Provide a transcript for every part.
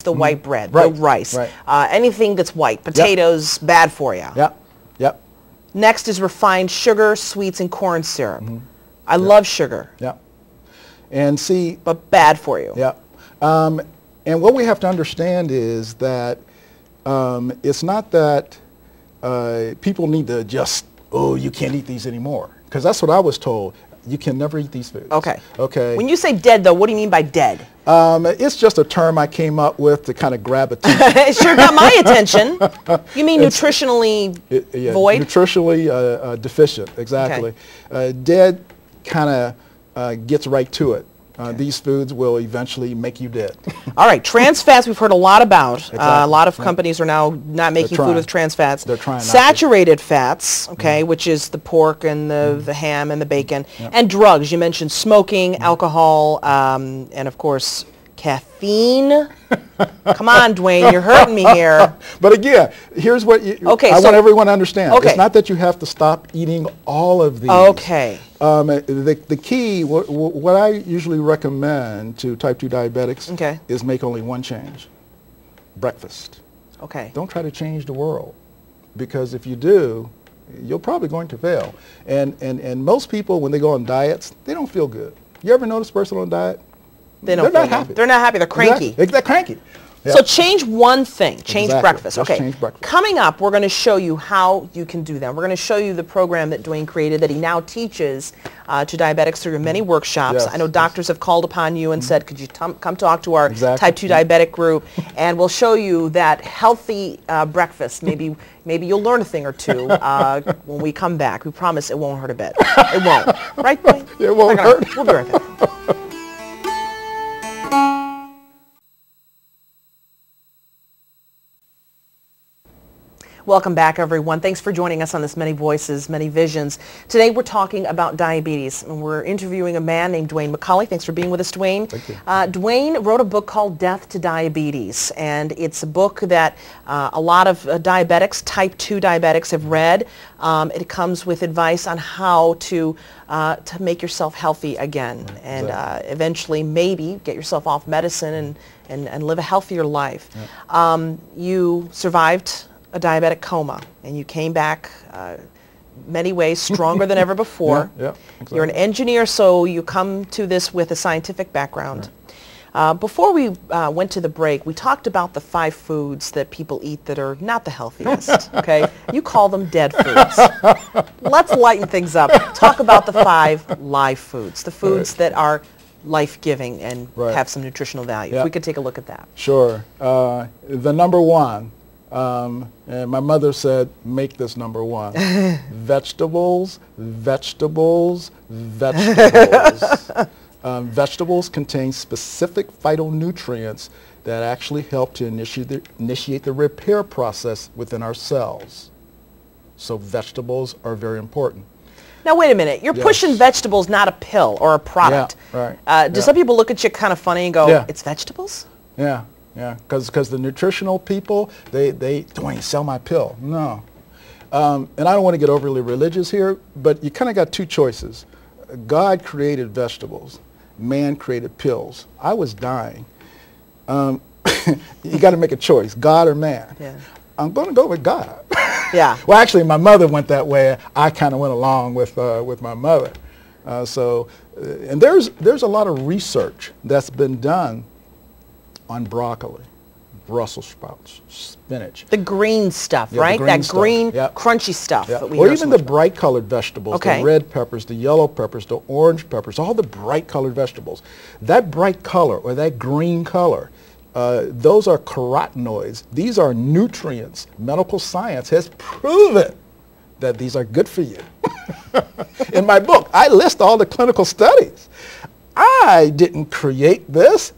the white bread, Right. the rice. Right. Anything that's white. Potatoes, bad for you. Yep. Yep. Next is refined sugar, sweets, and corn syrup. I love sugar. Yep. And see, but bad for you. Yeah. And what we have to understand is that it's not that people need to just, oh, you can't eat these anymore. Because that's what I was told. You can never eat these foods. Okay. Okay. When you say dead, though, what do you mean by dead? It's just a term I came up with to kind of grab attention. It sure got my attention. You mean nutritionally void? Nutritionally deficient, exactly. Okay. Dead kind of gets right to it. These foods will eventually make you dead. All right, trans fats we've heard a lot about. Exactly. A lot of companies are now not making food with trans fats. They're trying. Saturated fats, okay, which is the pork and the ham and the bacon, and drugs. You mentioned smoking, alcohol, and of course caffeine. Come on, Dwayne, you're hurting me here. But again, here's what I want everyone to understand. Okay. It's not that you have to stop eating all of these. Okay. The key, what I usually recommend to type 2 diabetics is make only one change. Breakfast. Okay. Don't try to change the world, because if you do, you're probably going to fail. And most people, when they go on diets, they don't feel good. You ever notice a person on a diet? They're not happy. They're not happy. They're cranky. Exactly. They're cranky. Yeah. So change one thing. Change breakfast. Just okay. change breakfast. Coming up, we're going to show you how you can do that. We're going to show you the program that Dwayne created that he now teaches to diabetics through many workshops. Yes, I know doctors have called upon you and said, could you come talk to our Exactly. type 2 diabetic group, and we'll show you that healthy breakfast. Maybe you'll learn a thing or two when we come back. We promise it won't hurt a bit. It won't. Right, Dwayne? It won't hurt. We'll be right back. Welcome back, everyone. Thanks for joining us on this Many Voices, Many Visions. Today we're talking about diabetes, and we're interviewing a man named Dwayne McCauley. Thanks for being with us, Dwayne. Thank you. Dwayne wrote a book called Death to Diabetes, and it's a book that a lot of diabetics, type 2 diabetics, have read. It comes with advice on how to make yourself healthy again, and eventually maybe get yourself off medicine and live a healthier life. Yeah. You survived a diabetic coma, and you came back many ways stronger than ever before. Exactly. You're an engineer, so you come to this with a scientific background. Right. Before we went to the break, we talked about the 5 foods that people eat that are not the healthiest, okay? You call them dead foods. Let's lighten things up. Talk about the 5 live foods, the foods that are life-giving and have some nutritional value. If we could take a look at that. Sure. The number 1, and my mother said, make this number 1. Vegetables, vegetables, vegetables. Vegetables contain specific phytonutrients that actually help to initiate the repair process within our cells. So vegetables are very important. Now, wait a minute. You're pushing vegetables, not a pill or a product. Yeah, right. Do some people look at you kind of funny and go, it's vegetables? Yeah. Yeah, because the nutritional people, they Dwayne, sell my pill. No. And I don't want to get overly religious here, but you kind of got 2 choices. God created vegetables. Man created pills. I was dying. You got to make a choice, God or man. Yeah. I'm going to go with God. Yeah. Well, actually, my mother went that way. I kind of went along with my mother. And there's a lot of research that's been done on broccoli, Brussels sprouts, spinach. The green stuff, right? That green, crunchy stuff. That we or even the bright colored vegetables, the red peppers, the yellow peppers, the orange peppers, all the bright colored vegetables. That bright color or that green color, those are carotenoids. These are nutrients. Medical science has proven that these are good for you. In my book, I list all the clinical studies. I didn't create this.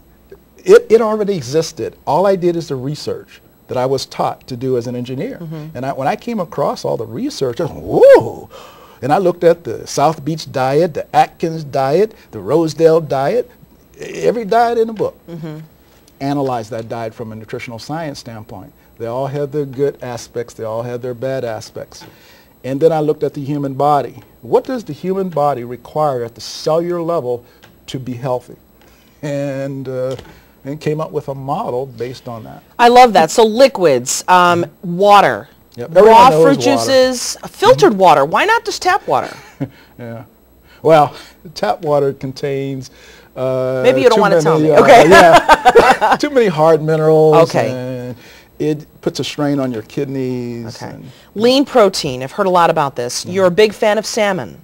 It already existed. All I did is the research that I was taught to do as an engineer. And when I came across all the research, I was, whoa! And I looked at the South Beach diet, the Atkins diet, the Rosedale diet, every diet in the book. Analyzed that diet from a nutritional science standpoint. They all had their good aspects. They all had their bad aspects. And then I looked at the human body. What does the human body require at the cellular level to be healthy? And and came up with a model based on that. I love that. So liquids, water, Yep. raw Everyone knows fruit water. juices, filtered water. Why not just tap water? Yeah. Well, tap water contains Maybe you don't want to tell me. too many hard minerals. Okay. And it puts a strain on your kidneys. Okay. And, Lean protein. I've heard a lot about this. You're a big fan of salmon.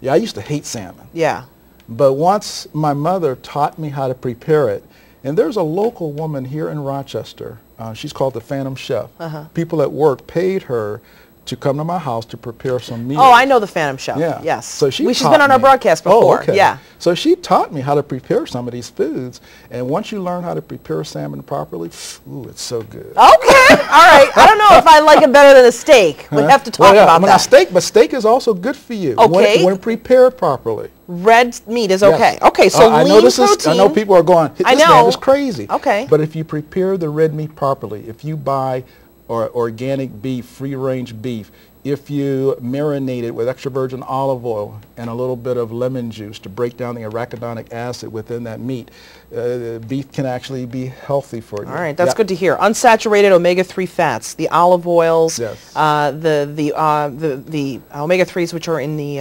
yeah, I used to hate salmon. Yeah. But once my mother taught me how to prepare it, and there's a local woman here in Rochester, she's called the Phantom Chef. People at work paid her to come to my house to prepare some meals. Oh, I know the Phantom Chef. Yeah. Yes. So she's been on our broadcast before. Oh, okay. Yeah. So she taught me how to prepare some of these foods, and once you learn how to prepare salmon properly, ooh, it's so good. Okay. All right. I don't know if I like it better than a steak. We'd have to talk about that. But steak is also good for you Okay. when prepared properly. Red meat is Yes. okay. Okay, so I lean know protein. I know people are going, this I know. man is crazy. Okay. But if you prepare the red meat properly, if you buy organic beef, free-range beef, if you marinate it with extra virgin olive oil and a little bit of lemon juice to break down the arachidonic acid within that meat, beef can actually be healthy for you. All right, that's good to hear. Unsaturated omega-3 fats, the olive oils, Yes. the omega-3s which are in the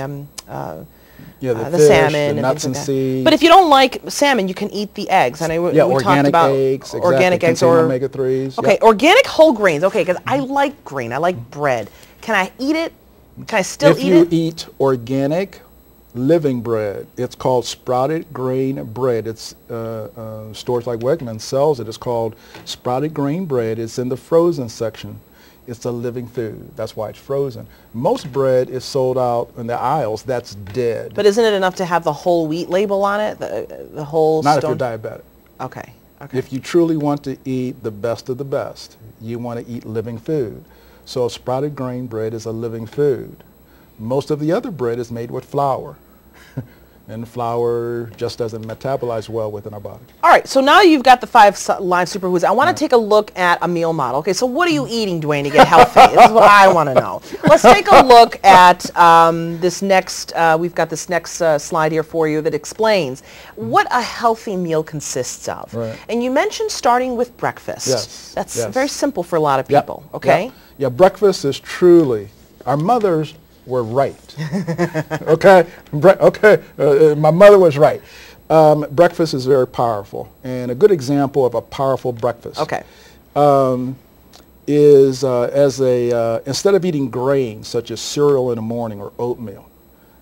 fish, salmon, the and nuts things and like that. seeds. But if you don't like salmon, you can eat the eggs. And we talked organic about eggs, exactly. organic eggs Contain or omega-3s. Okay, Yep. organic whole grains. Okay, because I like grain. I like bread. Can I eat it? Can I still If eat you it? eat organic living bread, it's called sprouted grain bread. It's stores like Wegmans sells it. It's called sprouted grain bread. It's in the frozen section. It's a living food. That's why it's frozen. Most bread is sold out in the aisles. That's dead. But isn't it enough to have the whole wheat label on it? The whole Not stone? if you're diabetic. Okay. Okay. If you truly want to eat the best of the best, you want to eat living food. So sprouted grain bread is a living food. Most of the other bread is made with flour. And flour just doesn't metabolize well within our body. All right, so now you've got the 5 live superfoods. I want to take a look at a meal model. Okay, so what are you eating, Dwayne, to get healthy? This is what I want to know. Let's take a look at this next, we've got this next slide here for you that explains what a healthy meal consists of. Right. And you mentioned starting with breakfast. Yes. That's Yes. very simple for a lot of Yep. people, okay? Yep. Yeah, breakfast is truly, our mothers were right. Okay? My mother was right. Breakfast is very powerful. And a good example of a powerful breakfast Okay. is instead of eating grains such as cereal in the morning or oatmeal,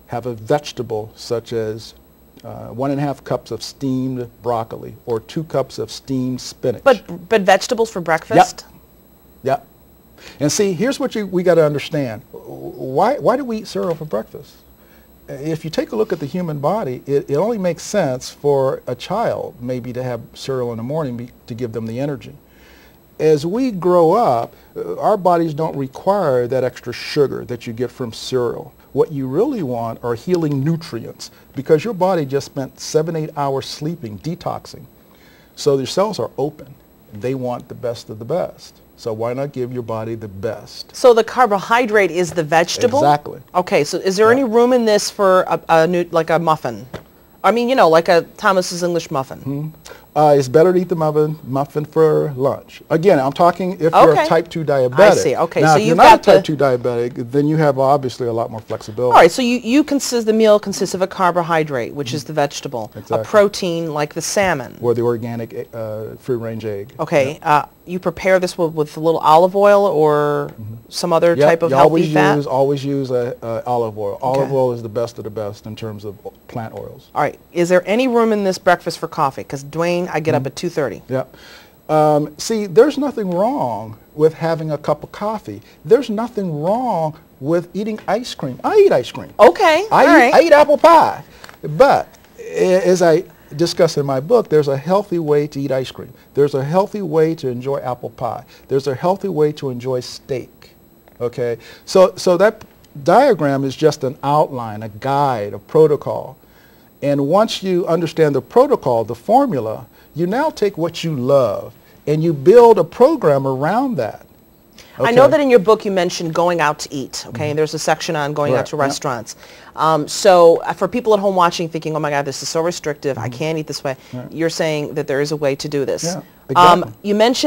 have a vegetable such as 1.5 cups of steamed broccoli or 2 cups of steamed spinach. But vegetables for breakfast? Yep. And see, here's what we got to understand. Why do we eat cereal for breakfast? If you take a look at the human body, it only makes sense for a child maybe to have cereal in the morning to give them the energy. As we grow up, our bodies don't require that extra sugar that you get from cereal. What you really want are healing nutrients because your body just spent 7-8 hours sleeping, detoxing. So your cells are open. They want the best of the best. So why not give your body the best? So the carbohydrate is the vegetable? Exactly. Okay, so is there any room in this for like a muffin? I mean, like a Thomas's English muffin. It's better to eat the muffin for lunch. Again, I'm talking if you're a type 2 diabetic. I see. Okay, now, so if you're you've not got a type 2 diabetic, then you have obviously a lot more flexibility. All right, so the meal consists of a carbohydrate, which is the vegetable, Exactly. a protein like the salmon. Or the organic free-range egg. Okay, you prepare this with a little olive oil or some other type of healthy fat? Always use olive oil. Olive oil is the best of the best in terms of plant oils. All right, is there any room in this breakfast for coffee? Because Dwayne, I get up at 2:30. Yeah. See, there's nothing wrong with having a cup of coffee. There's nothing wrong with eating ice cream. I eat ice cream. Okay, I eat apple pie. But as I discuss in my book, there's a healthy way to eat ice cream. There's a healthy way to enjoy apple pie. There's a healthy way to enjoy steak. Okay? So that diagram is just an outline, a guide, a protocol. And once you understand the protocol, the formula, you now take what you love and you build a program around that. I know that in your book you mentioned going out to eat, okay? And there's a section on going out to restaurants. So for people at home watching thinking, oh my God, this is so restrictive, I can't eat this way, you're saying that there is a way to do this. Yeah, exactly. You mentioned